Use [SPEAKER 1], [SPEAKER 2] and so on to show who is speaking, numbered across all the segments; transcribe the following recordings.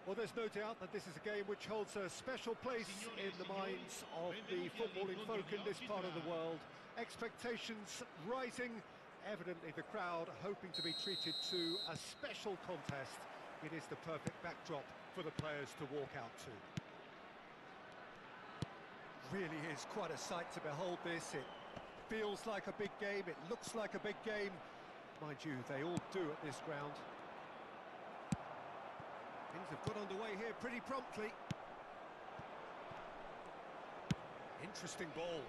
[SPEAKER 1] Well, there's no doubt that this is a game which holds a special place in the minds of the footballing folk in this part of the world. Expectations rising, evidently the crowd hoping to be treated to a special contest. It is the perfect backdrop for the players to walk out to. Really is quite a sight to behold this. It feels like a big game, it looks like a big game. Mind you, they all do at this ground. Things have got underway here pretty promptly. Interesting ball.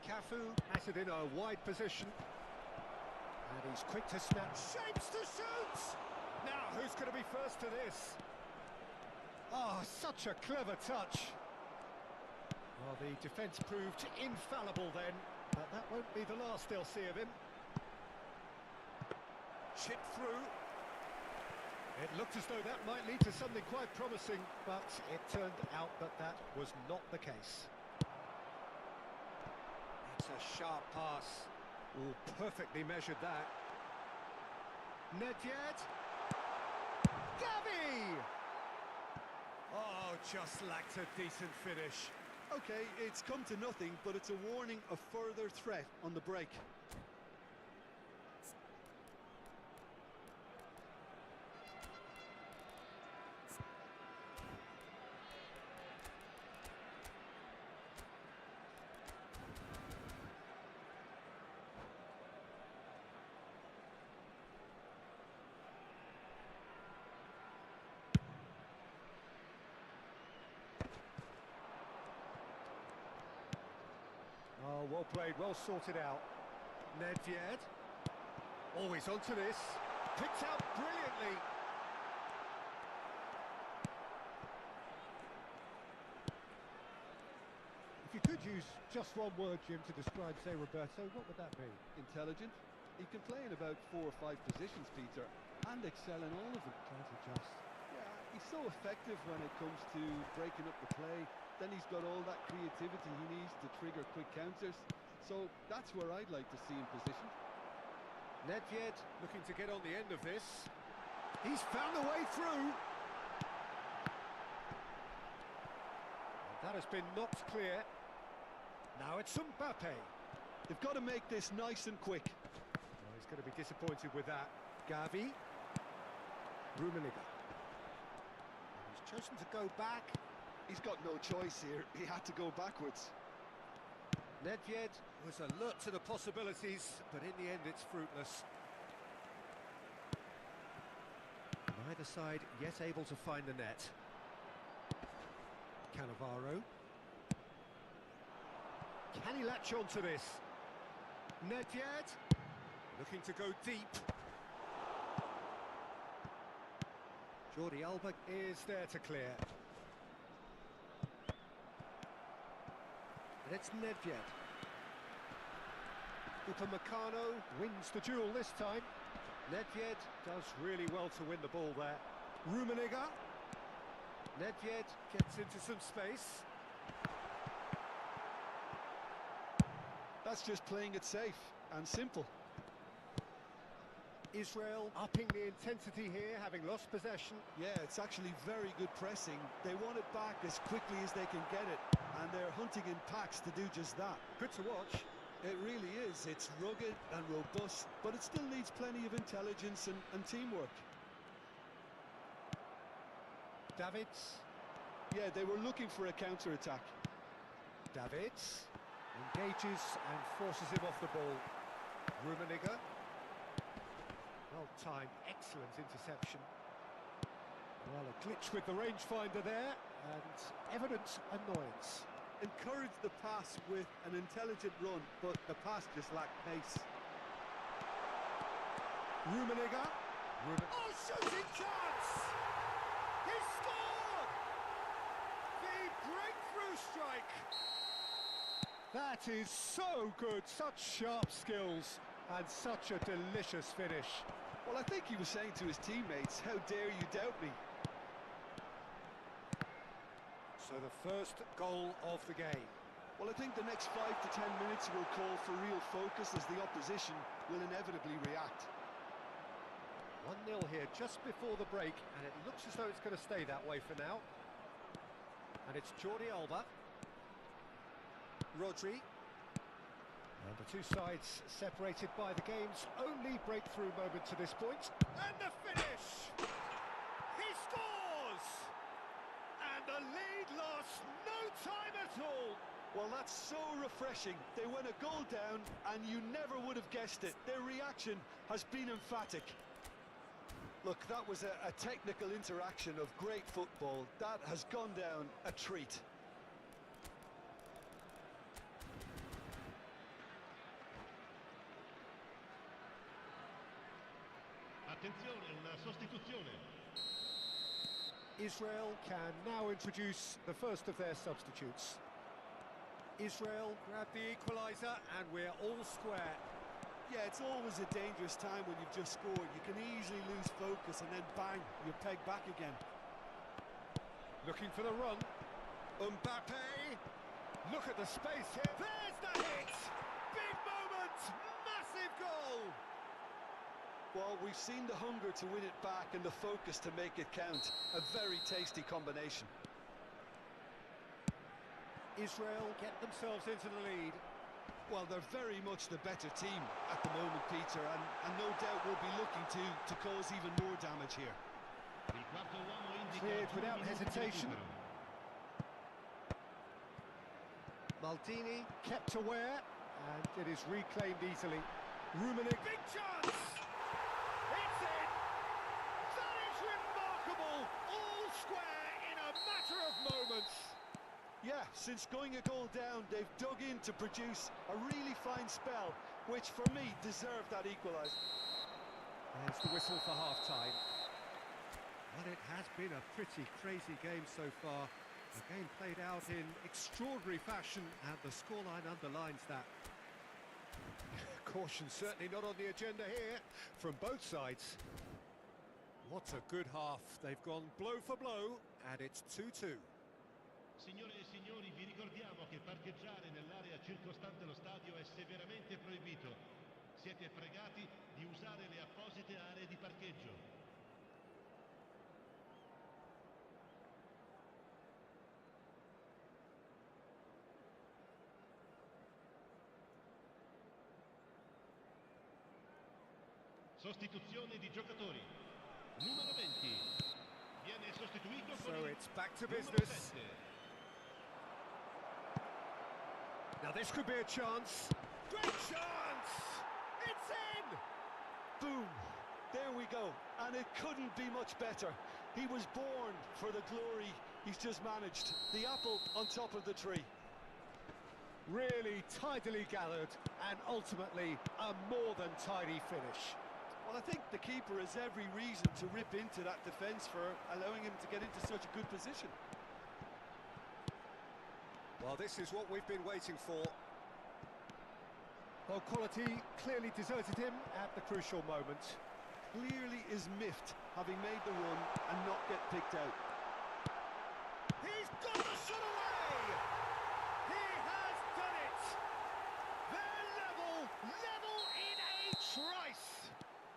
[SPEAKER 1] Cafu has it in a wide position. And he's quick to snap. Shapes to shoot! Now, who's going to be first to this? Oh, such a clever touch. Well, the defence proved infallible then, but that won't be the last they'll see of him. Chip through. It looked as though that might lead to something quite promising, but it turned out that that was not the case. It's a sharp pass. Oh, perfectly measured that. Nedved. Gavi! Oh, just lacked a decent finish.
[SPEAKER 2] Okay, it's come to nothing, but it's a warning of further threat on the break.
[SPEAKER 1] Oh, well played, well sorted out. Nedved. Always onto this. Picked out brilliantly. If you could use just one word, Jim, to describe, say, Roberto, what would that be?
[SPEAKER 2] Intelligent. He can play in about 4 or 5 positions, Peter, and excel in all of them.
[SPEAKER 1] Trying to adjust.
[SPEAKER 2] Yeah, he's so effective when it comes to breaking up the play. Then he's got all that creativity he needs to trigger quick counters. So that's where I'd like to see him positioned.
[SPEAKER 1] Nedved looking to get on the end of this. He's found a way through. And that has been knocked clear. Now it's Mbappe.
[SPEAKER 2] They've got to make this nice and quick.
[SPEAKER 1] Well, he's going to be disappointed with that. Gavi. Rummenigge. He's chosen to go back.
[SPEAKER 2] He's got no choice here. He had to go backwards.
[SPEAKER 1] Nedved was alert to the possibilities, but in the end it's fruitless. Neither side yet able to find the net. Cannavaro. Can he latch on to this? Nedved looking to go deep. Jordi Alba is there to clear. And it's Nedved. Upamecano wins the duel this time. Nedved does really well to win the ball there. Rummenigge. Nedved gets into some space.
[SPEAKER 2] That's just playing it safe and simple.
[SPEAKER 1] Israel upping the intensity here, having lost possession.
[SPEAKER 2] Yeah, it's actually very good pressing. They want it back as quickly as they can get it, and they're hunting in packs to do just that.
[SPEAKER 1] Good to watch.
[SPEAKER 2] It really is. It's rugged and robust, but it still needs plenty of intelligence and teamwork.
[SPEAKER 1] Davids.
[SPEAKER 2] Yeah, they were looking for a counter-attack.
[SPEAKER 1] Davids engages and forces him off the ball. Rummenigge. Well-timed, excellent interception. Well, a glitch with the rangefinder there, and evident annoyance.
[SPEAKER 2] Encouraged the pass with an intelligent run, but the pass just lacked pace.
[SPEAKER 1] Rummenigge. Oh, shooting chance! He scored! The breakthrough strike! That is so good, such sharp skills, and such a delicious finish.
[SPEAKER 2] Well, I think he was saying to his teammates, how dare you doubt me?
[SPEAKER 1] So the first goal of the game.
[SPEAKER 2] Well, I think the next 5 to 10 minutes will call for real focus as the opposition will inevitably react.
[SPEAKER 1] 1-0 here just before the break, and it looks as though it's going to stay that way for now. And it's Jordi Alba. Rodri. And the two sides separated by the game's only breakthrough moment to this point. And the finish! He scores! And the lead lost no time at all.
[SPEAKER 2] Well, that's so refreshing. They went a goal down and you never would have guessed it. Their reaction has been emphatic. Look, that was a technical interaction of great football. That has gone down a treat.
[SPEAKER 3] Attenzione, una sostituzione.
[SPEAKER 1] Israel can now introduce the first of their substitutes. Israel grab the equaliser and we're all square.
[SPEAKER 2] Yeah, it's always a dangerous time when you've just scored. You can easily lose focus and then bang, you're pegged back again.
[SPEAKER 1] Looking for the run. Mbappe. Look at the space here. There's the hit. Big moment. Massive goal.
[SPEAKER 2] Well, we've seen the hunger to win it back and the focus to make it count. A very tasty combination.
[SPEAKER 1] Israel get themselves into the lead.
[SPEAKER 2] Well, they're very much the better team at the moment, Peter, and no doubt will be looking to cause even more damage here.
[SPEAKER 3] Il quarto uomo indica
[SPEAKER 1] Cleared
[SPEAKER 3] 2
[SPEAKER 1] without
[SPEAKER 3] minuti di
[SPEAKER 1] hesitation.
[SPEAKER 3] recupero.
[SPEAKER 1] Maldini kept aware, and it is reclaimed easily. Rummenigge. Big chance! It's in! That is remarkable! All square in a matter of moments.
[SPEAKER 2] Yeah, since going a goal down, they've dug in to produce a really fine spell, which for me deserved that equaliser.
[SPEAKER 1] There's the whistle for half-time. Well, it has been a pretty crazy game so far. The game played out in extraordinary fashion, and the scoreline underlines that. Caution certainly not on the agenda here from both sides. What a good half. They've gone blow for blow, and it's 2-2.
[SPEAKER 3] Signore e signori, vi ricordiamo che parcheggiare nell'area circostante lo stadio è severamente proibito. Siete pregati di usare le apposite aree di parcheggio. Sostituzione di giocatori. Numero 20. Viene sostituito con
[SPEAKER 1] So
[SPEAKER 3] il
[SPEAKER 1] it's back to
[SPEAKER 3] numero
[SPEAKER 1] business.
[SPEAKER 3] 7.
[SPEAKER 1] Now this could be a chance. Great chance! It's in!
[SPEAKER 2] Boom! There we go. And it couldn't be much better. He was born for the glory he's just managed. The apple on top of the tree.
[SPEAKER 1] Really tidily gathered, and ultimately a more than tidy finish.
[SPEAKER 2] Well, I think the keeper has every reason to rip into that defence for allowing him to get into such a good position.
[SPEAKER 1] Well, this is what we've been waiting for. Well, quality clearly deserted him at the crucial moment.
[SPEAKER 2] Clearly is miffed, having made the run and not get picked out.
[SPEAKER 1] He's got the shot away! He has done it! They're level in a trice!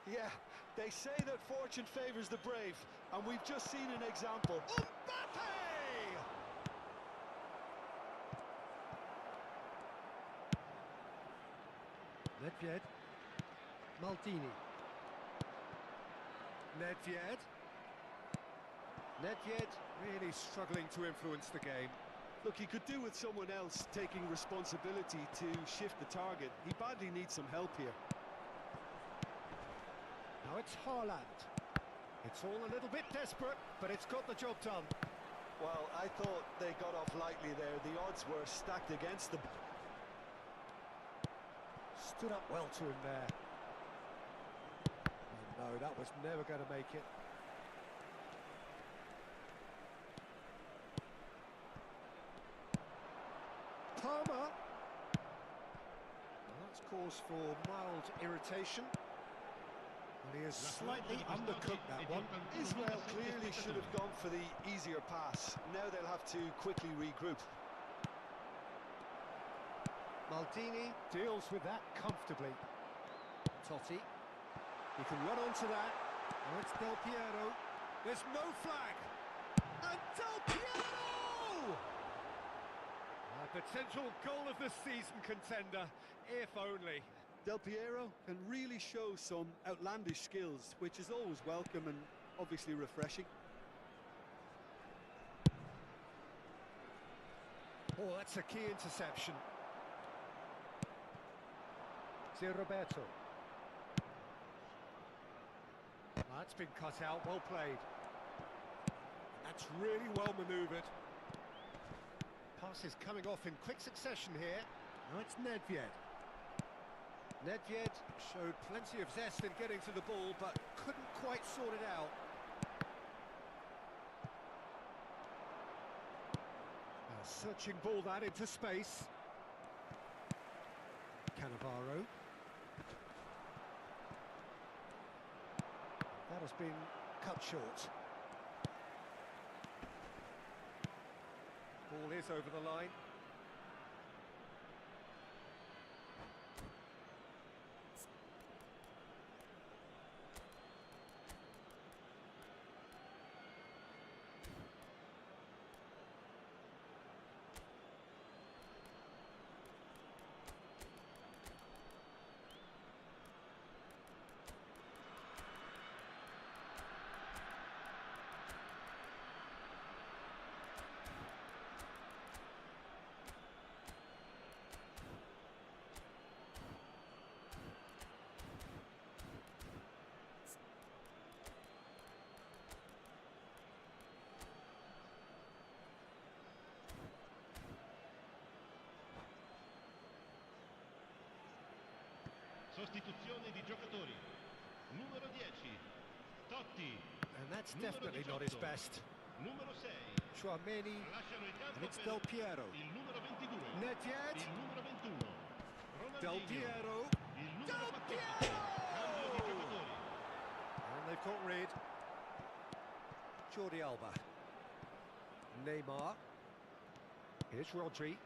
[SPEAKER 2] Yeah, they say that fortune favours the brave, and we've just seen an example.
[SPEAKER 1] Mbappe! Nedved. Maldini. Nedved. Nedved really struggling to influence the game.
[SPEAKER 2] Look, he could do with someone else taking responsibility to shift the target. He badly needs some help here.
[SPEAKER 1] Now it's Haaland. It's all a little bit desperate, but it's got the job done.
[SPEAKER 2] Well, I thought they got off lightly there. The odds were stacked against them.
[SPEAKER 1] Stood up well to him there. Oh, no, that was never going to make it. Palmer. Well, that's cause for mild irritation. Well, he has slightly undercooked that one.
[SPEAKER 2] Israel clearly should have gone for the easier pass. Now they'll have to quickly regroup.
[SPEAKER 1] Maldini deals with that comfortably. Totti. He can run onto that. Oh, it's Del Piero. There's no flag. And Del Piero! A potential goal of the season contender, if only.
[SPEAKER 2] Del Piero can really show some outlandish skills, which is always welcome and obviously refreshing.
[SPEAKER 1] Oh, that's a key interception. See Roberto. That's been cut out, well played. That's really well manoeuvred. Passes coming off in quick succession here. Now it's Nedved. Nedved showed plenty of zest in getting to the ball, but couldn't quite sort it out. A searching ball that into space. Cannavaro. That has been cut short. Ball is over the line.
[SPEAKER 3] Sostituzione di giocatori. Numero 10, Totti.
[SPEAKER 1] And that's
[SPEAKER 3] Numero
[SPEAKER 1] definitely
[SPEAKER 3] 18,
[SPEAKER 1] not his best.
[SPEAKER 3] Numero 6,
[SPEAKER 1] Chouameni.
[SPEAKER 3] lasciano il campo
[SPEAKER 1] And it's
[SPEAKER 3] per
[SPEAKER 1] Del Piero.
[SPEAKER 3] il numero 22,
[SPEAKER 1] Nedved.
[SPEAKER 3] il numero 21,
[SPEAKER 1] Del
[SPEAKER 3] Ronaldinho,
[SPEAKER 1] Piero.
[SPEAKER 3] il numero
[SPEAKER 1] Del
[SPEAKER 3] 14,
[SPEAKER 1] Piero!
[SPEAKER 3] cambio di giocatori.
[SPEAKER 1] And they've got rid. Jordi Alba. Neymar. Here's Rodri.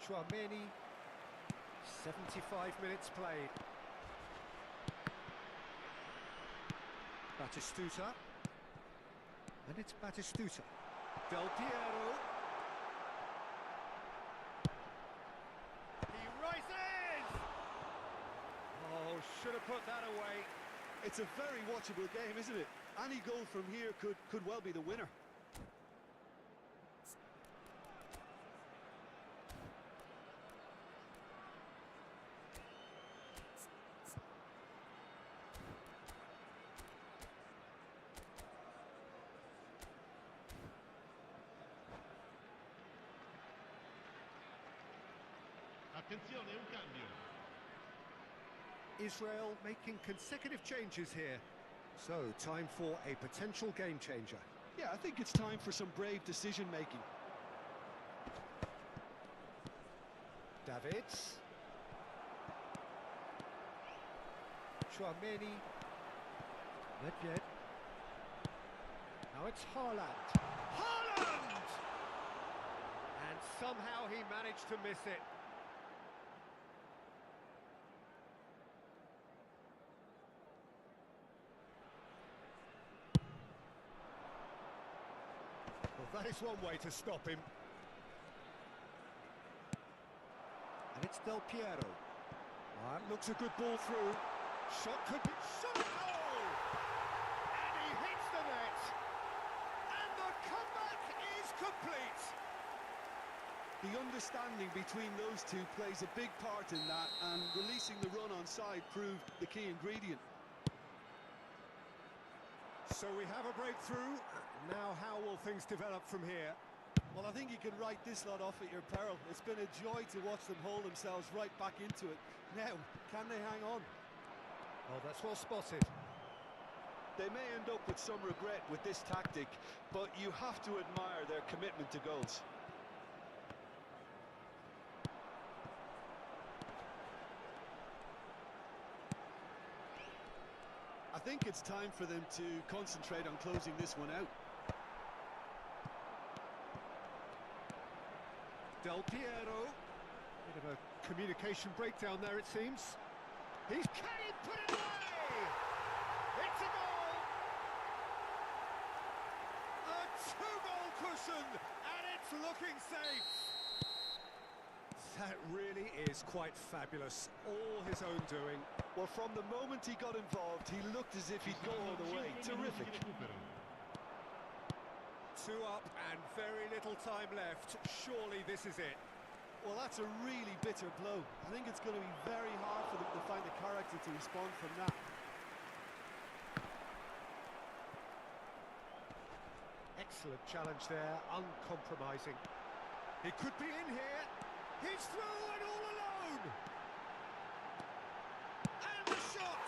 [SPEAKER 1] Chouameni. 75 minutes played. Batistuta. And it's Batistuta. Del Piero. He rises! Oh, should have put that away.
[SPEAKER 2] It's a very watchable game, isn't it? Any goal from here could well be the winner.
[SPEAKER 3] Attenzione, un cambio.
[SPEAKER 1] Israel making consecutive changes here. So, time for a potential game changer.
[SPEAKER 2] Yeah, I think it's time for some brave decision-making.
[SPEAKER 1] Davids. Chouameni. Nedved. Now it's Haaland. Haaland! And somehow he managed to miss it. Well, that is one way to stop him. And it's Del Piero. That looks a good ball through. Shot could be... Shot! Goal! And he hits the net. And the comeback is complete.
[SPEAKER 2] The understanding between those two plays a big part in that, and releasing the run on side proved the key ingredient.
[SPEAKER 1] So we have a breakthrough. Now how will things develop from here?
[SPEAKER 2] Well, I think you can write this lot off at your peril. It's been a joy to watch them haul themselves right back into it. Now, can they hang on?
[SPEAKER 1] Oh, that's well spotted.
[SPEAKER 2] They may end up with some regret with this tactic, but you have to admire their commitment to goals. I think it's time for them to concentrate on closing this one out.
[SPEAKER 1] Del Piero. Bit of a communication breakdown there, it seems. Can he put it away? It's a goal! A two-goal cushion, and it's looking safe. That really is quite fabulous. All his own doing.
[SPEAKER 2] Well, from the moment he got involved, he looked as if he'd go all the way. Terrific.
[SPEAKER 1] 2 up and very little time left. Surely this is it.
[SPEAKER 2] Well, that's a really bitter blow. I think it's going to be very hard for them to find the character to respond from that.
[SPEAKER 1] Excellent challenge there, uncompromising. He could be in here. He's through and all alone. And the shot!